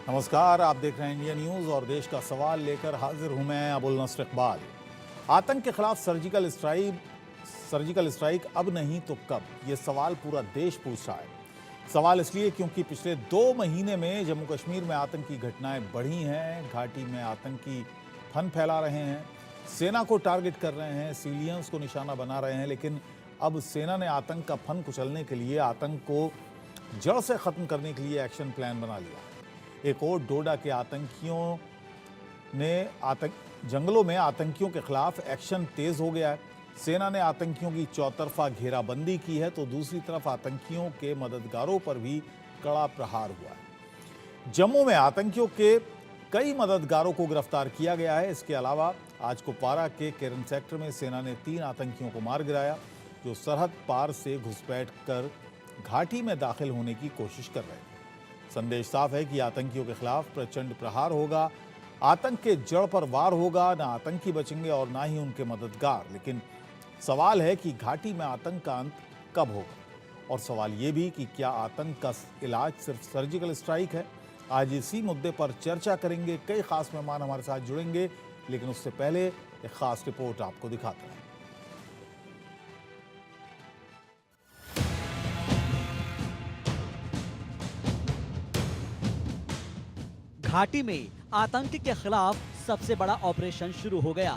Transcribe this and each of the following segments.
नमस्कार, आप देख रहे हैं इंडिया न्यूज और देश का सवाल लेकर हाजिर हूं मैं अबुल नस्र इकबाल। आतंक के खिलाफ सर्जिकल स्ट्राइक अब नहीं तो कब, ये सवाल पूरा देश पूछ रहा है। सवाल इसलिए क्योंकि पिछले 2 महीने में जम्मू कश्मीर में आतंकी घटनाएं बढ़ी हैं। घाटी में आतंकी फन फैला रहे हैं, सेना को टारगेट कर रहे हैं, सिविलियंस को निशाना बना रहे हैं। लेकिन अब सेना ने आतंक का फन कुचलने के लिए, आतंक को जड़ से खत्म करने के लिए एक्शन प्लान बना लिया। एक और डोडा के आतंकियों ने जंगलों में आतंकियों के खिलाफ एक्शन तेज हो गया है। सेना ने आतंकियों की चौतरफा घेराबंदी की है, तो दूसरी तरफ आतंकियों के मददगारों पर भी कड़ा प्रहार हुआ है। जम्मू में आतंकियों के कई मददगारों को गिरफ्तार किया गया है। इसके अलावा आज कुपवाड़ा के केरन सेक्टर में सेना ने 3 आतंकियों को मार गिराया, जो सरहद पार से घुसपैठ कर घाटी में दाखिल होने की कोशिश कर रहे थे। संदेश साफ है कि आतंकियों के खिलाफ प्रचंड प्रहार होगा, आतंक के जड़ पर वार होगा। ना आतंकी बचेंगे और ना ही उनके मददगार। लेकिन सवाल है कि घाटी में आतंक का अंत कब होगा, और सवाल यह भी कि क्या आतंक का इलाज सिर्फ सर्जिकल स्ट्राइक है। आज इसी मुद्दे पर चर्चा करेंगे। कई खास मेहमान हमारे साथ जुड़ेंगे, लेकिन उससे पहले एक खास रिपोर्ट आपको दिखाते हैं। घाटी में आतंक के खिलाफ सबसे बड़ा ऑपरेशन शुरू हो गया।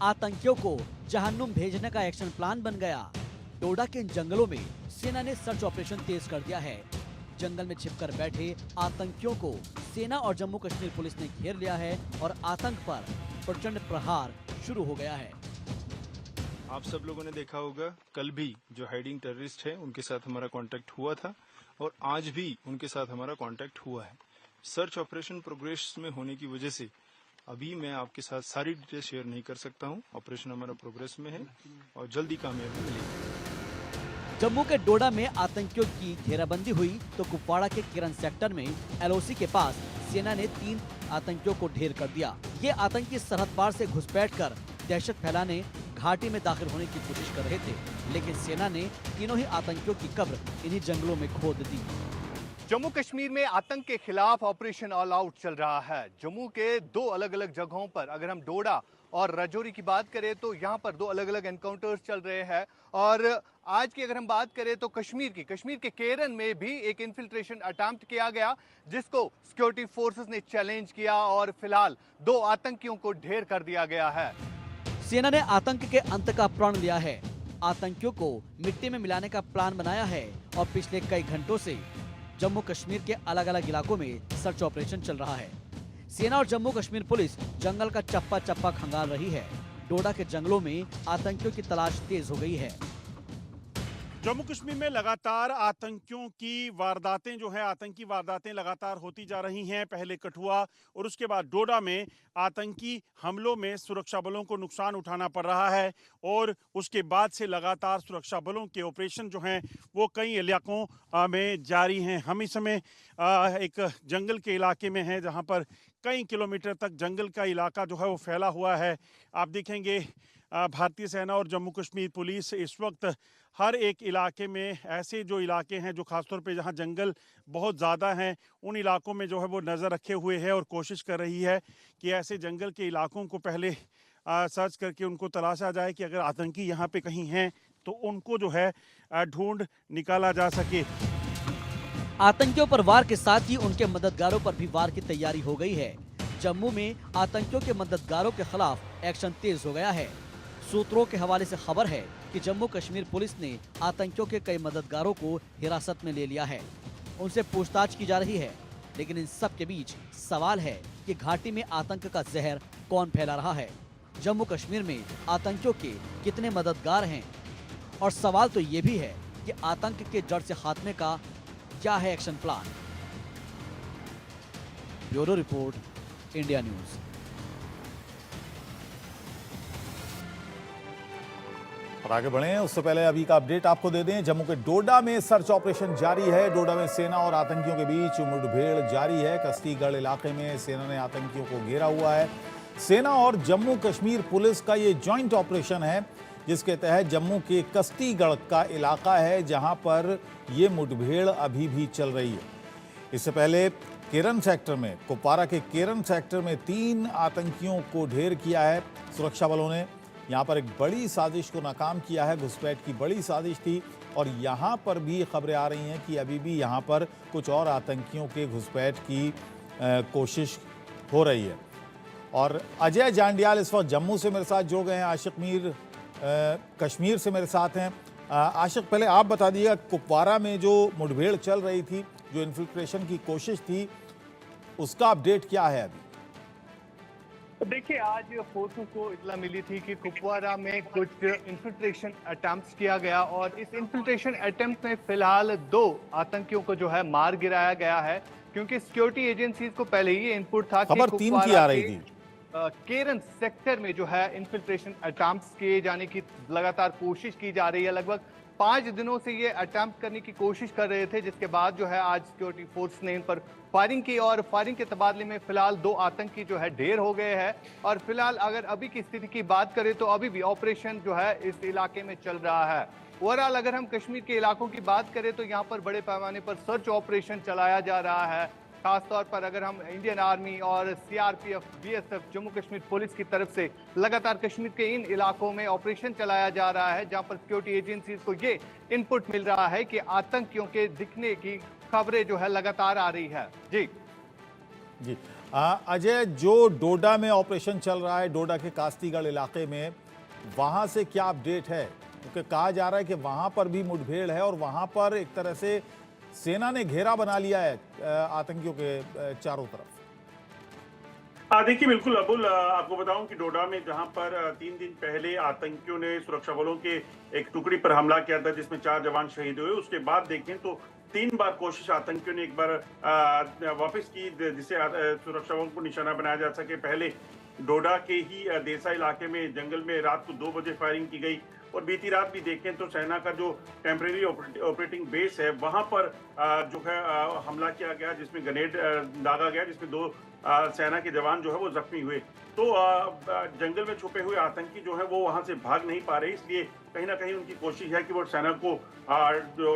आतंकियों को जहन्नुम भेजने का एक्शन प्लान बन गया। डोडा के जंगलों में सेना ने सर्च ऑपरेशन तेज कर दिया है। जंगल में छिपकर बैठे आतंकियों को सेना और जम्मू कश्मीर पुलिस ने घेर लिया है और आतंक पर प्रचंड प्रहार शुरू हो गया है। आप सब लोगों ने देखा होगा, कल भी जो हाइडिंग टेररिस्ट है उनके साथ हमारा कांटेक्ट हुआ था और आज भी उनके साथ हमारा कांटेक्ट हुआ है। सर्च ऑपरेशन प्रोग्रेस में होने की वजह से अभी मैं आपके साथ सारी डिटेल शेयर नहीं कर सकता हूं। ऑपरेशन हमारा प्रोग्रेस में है और जल्दी कामयाबी मिलेगी। जम्मू के डोडा में आतंकियों की घेराबंदी हुई तो कुपवाड़ा के किरण सेक्टर में एलओसी के पास सेना ने 3 आतंकियों को ढेर कर दिया। ये आतंकी सरहद पार से घुसपैठ कर दहशत फैलाने घाटी में दाखिल होने की कोशिश कर रहे थे, लेकिन सेना ने तीनों ही आतंकियों की कब्र इन्हीं जंगलों में खोद दी। जम्मू कश्मीर में आतंक के खिलाफ ऑपरेशन ऑल आउट चल रहा है। जम्मू के 2 अलग अलग जगहों पर, अगर हम डोडा और राजौरी की बात करें तो यहाँ पर 2 अलग अलग एनकाउंटर्स चल रहे हैं। और आज की अगर हम बात करें तो कश्मीर के केरन में भी एक इन्फिल्ट्रेशन अटेम्प्ट किया गया, जिसको सिक्योरिटी फोर्सेस ने चैलेंज किया और फिलहाल 2 आतंकियों को ढेर कर दिया गया है। सेना ने आतंक के अंत का प्रण लिया है, आतंकियों को मिट्टी में मिलाने का प्लान बनाया है और पिछले कई घंटों से जम्मू कश्मीर के अलग अलग इलाकों में सर्च ऑपरेशन चल रहा है। सेना और जम्मू कश्मीर पुलिस जंगल का चप्पा चप्पा खंगाल रही है। डोडा के जंगलों में आतंकियों की तलाश तेज हो गई है। जम्मू कश्मीर में लगातार आतंकियों की वारदातें आतंकी वारदातें लगातार होती जा रही हैं। पहले कठुआ और उसके बाद डोडा में आतंकी हमलों में सुरक्षा बलों को नुकसान उठाना पड़ रहा है और उसके बाद से लगातार सुरक्षा बलों के ऑपरेशन वो कई इलाकों में जारी हैं। हम इस समय एक जंगल के इलाके में हैं, जहां पर कई किलोमीटर तक जंगल का इलाका वो फैला हुआ है। आप देखेंगे भारतीय सेना और जम्मू कश्मीर पुलिस इस वक्त हर एक इलाके में, ऐसे जो इलाके हैं जो खासतौर पे जहां जंगल बहुत ज़्यादा हैं, उन इलाकों में वो नज़र रखे हुए है और कोशिश कर रही है कि ऐसे जंगल के इलाकों को पहले सर्च करके उनको तलाशा जाए कि अगर आतंकी यहाँ पे कहीं हैं तो उनको ढूंढ निकाला जा सके। आतंकियों पर वार के साथ ही उनके मददगारों पर भी वार की तैयारी हो गई है। जम्मू में आतंकियों के मददगारों के खिलाफ एक्शन तेज हो गया है। सूत्रों के हवाले से खबर है कि जम्मू कश्मीर पुलिस ने आतंकियों के कई मददगारों को हिरासत में ले लिया है। उनसे पूछताछ की जा रही है, लेकिन इन सब के बीच सवाल है कि घाटी में आतंक का जहर कौन फैला रहा है। जम्मू कश्मीर में आतंकियों के कितने मददगार हैं, और सवाल तो ये भी है कि आतंक के जड़ से खात्मे का क्या है action plan. Bureau report, India news. और आगे बढ़े, उससे पहले अभी का अपडेट आपको दे दें। जम्मू के डोडा में सर्च ऑपरेशन जारी है। डोडा में सेना और आतंकियों के बीच मुठभेड़ जारी है। कस्तीगढ़ इलाके में सेना ने आतंकियों को घेरा हुआ है। सेना और जम्मू कश्मीर पुलिस का ये जॉइंट ऑपरेशन है, जिसके तहत जम्मू के कस्तीगढ़ का इलाका है, जहां पर ये मुठभेड़ अभी भी चल रही है। इससे पहले केरन सेक्टर में, कुपवारा के केरन सेक्टर में 3 आतंकियों को ढेर किया है सुरक्षा बलों ने। यहाँ पर एक बड़ी साजिश को नाकाम किया है, घुसपैठ की बड़ी साजिश थी और यहाँ पर भी खबरें आ रही हैं कि अभी भी यहाँ पर कुछ और आतंकियों के घुसपैठ की कोशिश हो रही है। और अजय जांडियाल इस वक्त जम्मू से मेरे साथ जुड़ गए हैं, आशिक मीर कश्मीर से मेरे साथ हैं। आशिक, पहले आप बता दीजिएगा, कुपवारा में जो मुठभेड़ चल रही थी, जो इन्फिल्ट्रेशन की कोशिश थी, उसका अपडेट क्या है अभी? देखिए, आज फोर्सेस को इतला मिली थी कि कुपवारा में कुछ इन्फिल्ट्रेशन अटेम्प्ट किया गया और इस इन्फिल्ट्रेशन अटेम्प्ट में फिलहाल 2 आतंकियों को जो है मार गिराया गया है, क्योंकि सिक्योरिटी एजेंसीज को पहले ही इनपुट था खबर 3 की आ रही थी। केरन सेक्टर में जो है इन्फिल्ट्रेशन अटेम्प्ट किए जाने की लगातार कोशिश की जा रही है। लगभग 5 दिनों से ये अटेम्प्ट करने की कोशिश कर रहे थे, जिसके बाद जो है आज सिक्योरिटी फोर्स ने इन पर फायरिंग की और फायरिंग के तबादले में फिलहाल 2 आतंकी जो है ढेर हो गए हैं। और फिलहाल अगर अभी की स्थिति की बात करें तो अभी भी ऑपरेशन जो है इस इलाके में चल रहा है। ओवरऑल अगर हम कश्मीर के इलाकों की बात करें तो यहाँ पर बड़े पैमाने पर सर्च ऑपरेशन चलाया जा रहा है। खासतौर पर अगर हम इंडियन आर्मी और CRPF, BSF, Jammu Kashmir police की तरफ से लगातार कश्मीर के इन इलाकों में ऑपरेशन चलाया जा रहा है, जहां पर सिक्योरिटी एजेंसीज को ये इनपुट मिल रहा है कि आतंकियों के दिखने की खबरें जो है लगातार आ रही है। जी जी अजय, जो डोडा में ऑपरेशन चल रहा है, डोडा के कास्तीगढ़ इलाके में, वहां से क्या अपडेट है? क्योंकि कहा जा रहा है कि वहां पर भी मुठभेड़ है और वहां पर एक तरह से सेना ने घेरा बना लिया है आतंकियों के चारों तरफ। देखिए, बिल्कुल अबुल, आपको बताऊं कि डोडा में जहां पर 3 दिन पहले आतंकियों ने सुरक्षा बलों के एक टुकड़ी पर हमला किया था, जिसमें 4 जवान शहीद हुए, उसके बाद देखें तो 3 बार कोशिश आतंकियों ने एक बार वापस की, जिसे सुरक्षा बलों को निशाना बनाया जा सके। पहले डोडा के ही देसा इलाके में जंगल में रात को 2 बजे फायरिंग की गई और बीती रात भी देखें तो सेना का जो टेम्परेरी ऑपरेटिंग बेस है वहां पर जो है हमला किया गया, जिसमें ग्रेनेड दागा गया, जिसमें 2 सेना के जवान जो है वो जख्मी हुए। तो जंगल में छुपे हुए आतंकी जो है वो वहां से भाग नहीं पा रहे, इसलिए कहीं ना कहीं उनकी कोशिश है कि वो सेना को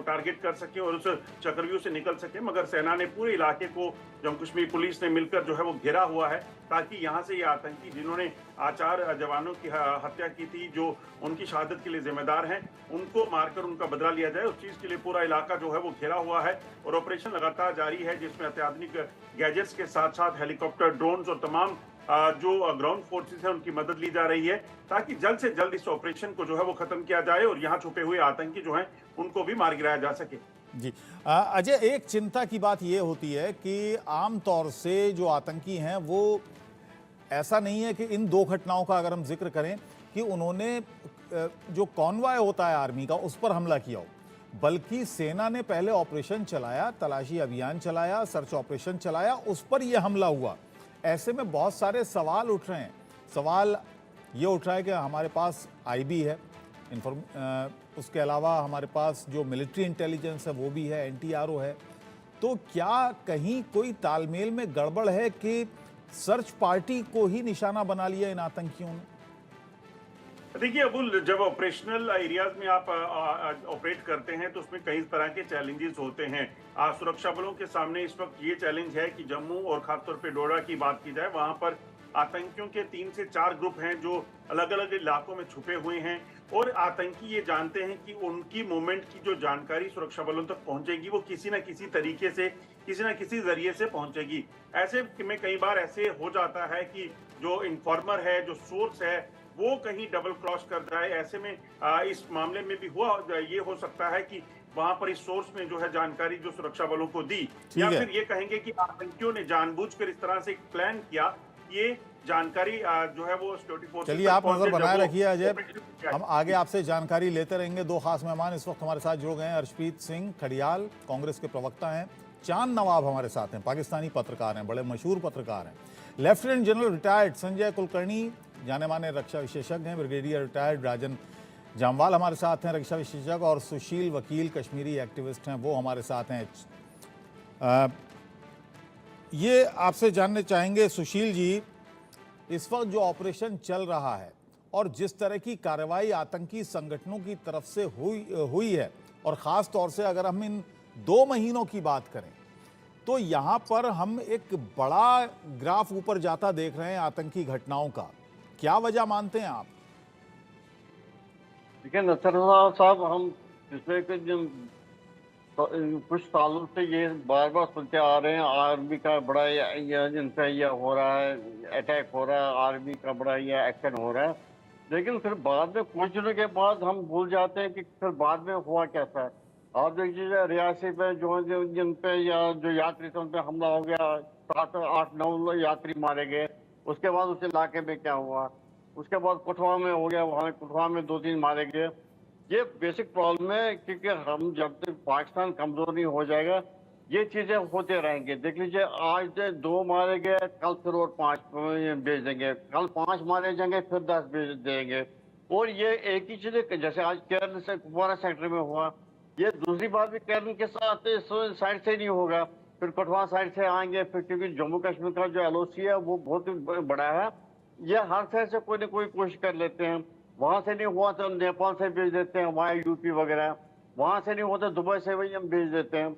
टारगेट कर सके और उस चक्रव्यूह से निकल सके। मगर सेना ने पूरे इलाके को, जम्मू कश्मीर पुलिस ने मिलकर जो है वो घेरा हुआ है, ताकि यहाँ से ये आतंकी जिन्होंने 4 जवानों की हत्या की थी, जो उनकी शहादत के लिए जिम्मेदार हैं, उनको मारकर उनका बदला लिया जाए। उस चीज के लिए पूरा इलाका जो है वो घेरा हुआ है और ऑपरेशन लगातार जारी है, जिसमें अत्याधुनिक गैजेट्स के साथ साथ हेलीकॉप्टर, ड्रोन्स और तमाम जो ग्राउंड फोर्सेस है उनकी मदद ली जा रही है, ताकि जल्द से जल्द इस ऑपरेशन को जो है वो खत्म किया जाए और यहाँ छुपे हुए आतंकी जो हैं उनको भी मार गिराया जा सके। जी अजय, एक चिंता की बात ये होती है कि आमतौर से जो आतंकी हैं वो, ऐसा नहीं है कि इन 2 घटनाओं का अगर हम जिक्र करें कि उन्होंने जो कॉन्वॉय होता है आर्मी का उस पर हमला किया हो, बल्कि सेना ने पहले ऑपरेशन चलाया, तलाशी अभियान चलाया, सर्च ऑपरेशन चलाया, उस पर यह हमला हुआ। ऐसे में बहुत सारे सवाल उठ रहे हैं। सवाल ये उठ रहा है कि हमारे पास आईबी है, उसके अलावा हमारे पास जो मिलिट्री इंटेलिजेंस है वो भी है, एनटीआरओ है, तो क्या कहीं कोई तालमेल में गड़बड़ है कि सर्च पार्टी को ही निशाना बना लिया इन आतंकियों ने? देखिए अबुल, जब ऑपरेशनल एरियाज में आप ऑपरेट करते हैं तो उसमें कई तरह के चैलेंजेस होते हैं। सुरक्षा बलों के सामने इस वक्त ये चैलेंज है कि जम्मू और खासतौर पे डोडा की बात की जाए, वहां पर आतंकियों के 3 से 4 ग्रुप हैं जो अलग अलग इलाकों में छुपे हुए हैं और आतंकी ये जानते हैं कि उनकी मूवमेंट की जो जानकारी सुरक्षा बलों तक पहुंचेगी वो किसी न किसी तरीके से, किसी न किसी जरिए से पहुंचेगी। ऐसे में कई बार ऐसे हो जाता है कि जो इन्फॉर्मर है, जो सोर्स है, वो कहीं डबल क्रॉस कर जाए। ऐसे में इस मामले में भी हुआ, ये हो सकता है कि वहां पर इस सोर्स में जो है जानकारी जो सुरक्षा बलों को दी, या फिर ये कहेंगे कि आतंकियों ने जानबूझकर इस तरह से प्लान किया, ये जानकारी जो है वो सिक्योरिटी फोर्स। चलिए, आप नजर बनाए रखिए अजय, हम आगे आपसे जानकारी लेते रहेंगे। 2 खास मेहमान इस वक्त हमारे साथ जुड़ गए हैं। अर्शप्रीत सिंह खड़ियाल कांग्रेस के प्रवक्ता हैं, चांद नवाब हमारे साथ हैं, पाकिस्तानी पत्रकार हैं, बड़े मशहूर पत्रकार हैं। Lieutenant general retired Sanjay Kulkarni, जाने माने रक्षा विशेषज्ञ हैं। ब्रिगेडियर रिटायर्ड राजन जामवाल हमारे साथ हैं, रक्षा विशेषज्ञ। और सुशील वकील, कश्मीरी एक्टिविस्ट हैं, वो हमारे साथ हैं। ये आपसे जानने चाहेंगे सुशील जी, इस वक्त जो ऑपरेशन चल रहा है और जिस तरह की कार्रवाई आतंकी संगठनों की तरफ से हुई है, और ख़ास तौर से अगर हम इन 2 महीनों की बात करें तो यहाँ पर हम एक बड़ा ग्राफ ऊपर जाता देख रहे हैं आतंकी घटनाओं का। क्या वजह मानते हैं आप? देखिए नसरुल्लाह साहब, हम पिछले कुछ सालों से ये बार बार सुनते आ रहे हैं, आर्मी का बड़ा इनका ये हो रहा है, अटैक हो रहा है, आर्मी का बड़ा ये एक्शन हो रहा है। लेकिन फिर बाद में कुछ दिनों के बाद हम भूल जाते हैं कि फिर बाद में हुआ कैसा है। आप देखिए रियासी पे जिन पे या जो यात्री थे उन पे हमला हो गया, 7, 8, 9 यात्री मारे गए। उसके बाद उस इलाके में क्या हुआ, उसके बाद कुठवा में हो गया, वहाँ कुठवा में 2-3 मारे गए। ये बेसिक प्रॉब्लम है, क्योंकि हम जब तक पाकिस्तान कमजोर नहीं हो जाएगा ये चीजें होते रहेंगे। देख लीजिए, आज 2 मारे गए, कल फिर और 5 भेज देंगे, कल 5 मारे जाएंगे, फिर 10 भेज देंगे। और ये एक ही चीज है, जैसे आज केरल से कुपवारा सेक्टर में हुआ, ये दूसरी बार भी केरल के साथ इस साइड से नहीं होगा, फिर कठुआ साइड से आएंगे। फिर क्योंकि जम्मू कश्मीर का जो LOC है वो बहुत बड़ा है, ये हर साइड से कोई ना कोई कोशिश कर लेते हैं। वहां से नहीं हुआ तो नेपाल से भेज देते हैं, वहाँ UP वगैरह, वहां से नहीं हुआ तो दुबई से वही हम भेज देते हैं।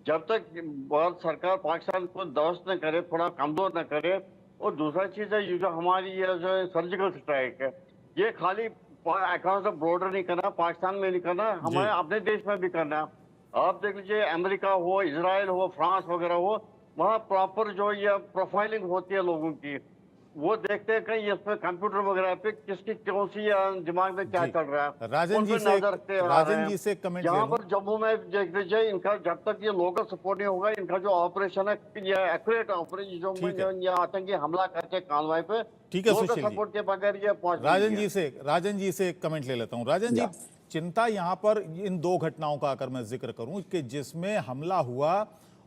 जब तक भारत सरकार पाकिस्तान को ध्वस्त न करे, थोड़ा कमजोर न करे। और दूसरा चीज है, ये जो हमारी ये जो सर्जिकल स्ट्राइक है, ये खाली अक्रॉस द बॉर्डर नहीं करना, पाकिस्तान में नहीं करना, हमारे अपने देश में भी करना है। आप देख लीजिए, अमेरिका हो, इजराइल हो, फ्रांस वगैरह हो, वहाँ प्रॉपर जो ये प्रोफाइलिंग होती है लोगों की, वो देखते हैं कहीं इस पे कंप्यूटर वगैरह पे किसकी कौन सी दिमाग में क्या चल रहा है। राजन जी से कमेंट यहाँ पर जम्मू में देख लीजिए, इनका जब तक ये लोकल सपोर्ट नहीं होगा, इनका जो ऑपरेशन है, ये एक्यूरेट ऑपरेशन जो आतंकी हमला करके कानवाई पे, ठीक है, लोकल सपोर्ट के बगैर ये पहुंच। राजन जी से एक कमेंट ले लेता हूँ। राजन जी, चिंता यहाँ पर इन 2 घटनाओं का अगर मैं जिक्र करूं कि जिसमें हमला हुआ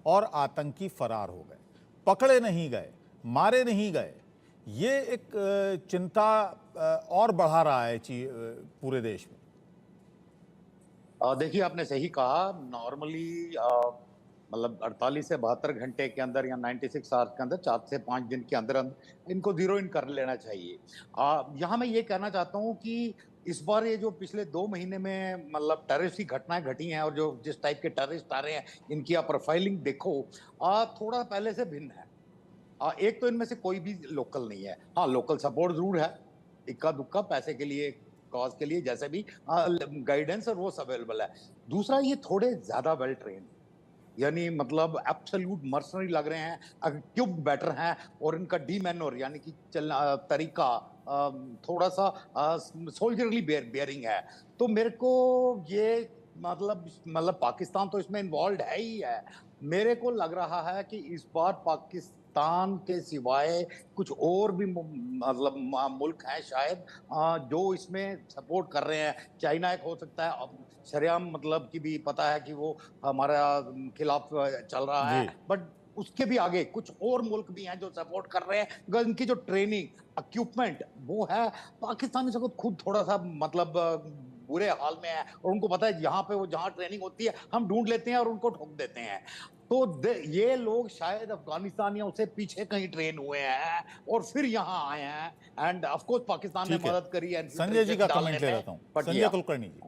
और आतंकी फरार हो गए, पकड़े नहीं गए, मारे नहीं गए, ये एक चिंता और बढ़ा रहा है पूरे देश में। देखिए, आपने सही कहा। नॉर्मली मतलब 48 से 72 घंटे के अंदर या 96 आवर्स के अंदर, 4 से 5 दिन के अंदर इनको जीरो इन कर लेना चाहिए। यहाँ मैं ये कहना चाहता हूँ कि इस बार ये जो पिछले 2 महीने में मतलब टेररिस्ट की घटनाएं घटी हैं और जो जिस टाइप के टेररिस्ट आ रहे हैं, इनकी आप प्रोफाइलिंग देखो, थोड़ा पहले से भिन्न है। एक तो इनमें से कोई भी लोकल नहीं है। हाँ, लोकल सपोर्ट जरूर है, इक्का दुक्का पैसे के लिए, कॉज के लिए, जैसे भी गाइडेंस और वो अवेलेबल है। दूसरा, ये थोड़े ज्यादा वेल ट्रेन, यानी मतलब एब्सोल्यूट मर्सनरी लग रहे हैं, क्यूब बेटर हैं, और इनका डीमैनर यानी कि चलना तरीका थोड़ा सा सोल्जरली बेयरिंग है। तो मेरे को ये मतलब पाकिस्तान तो इसमें इन्वॉल्व है ही है। मेरे को लग रहा है कि इस बार पाकिस्तान के सिवाय कुछ और भी मतलब मुल्क हैं शायद जो इसमें सपोर्ट कर रहे हैं। चाइना एक हो सकता है, अब शरियाम मतलब की भी पता है कि वो हमारा खिलाफ चल रहा है, बट उसके भी आगे कुछ और मुल्क भी हैं जो सपोर्ट कर रहे हैं। इनकी जो ट्रेनिंग इक्विपमेंट वो है, पाकिस्तानी से खुद थोड़ा सा मतलब बुरे हाल में है, और उनको पता है यहाँ पे वो जहाँ ट्रेनिंग होती है हम ढूंढ लेते हैं और उनको ठोक देते हैं। तो ये लोग शायद अफगानिस्तान या उससे पीछे कहीं ट्रेन हुए हैं और फिर यहाँ आए हैं, एंड ऑफ कोर्स पाकिस्तान ने मदद करी है। संजय जी का कमेंट ले लेता हूँ, संजय कुलकर्णी जी।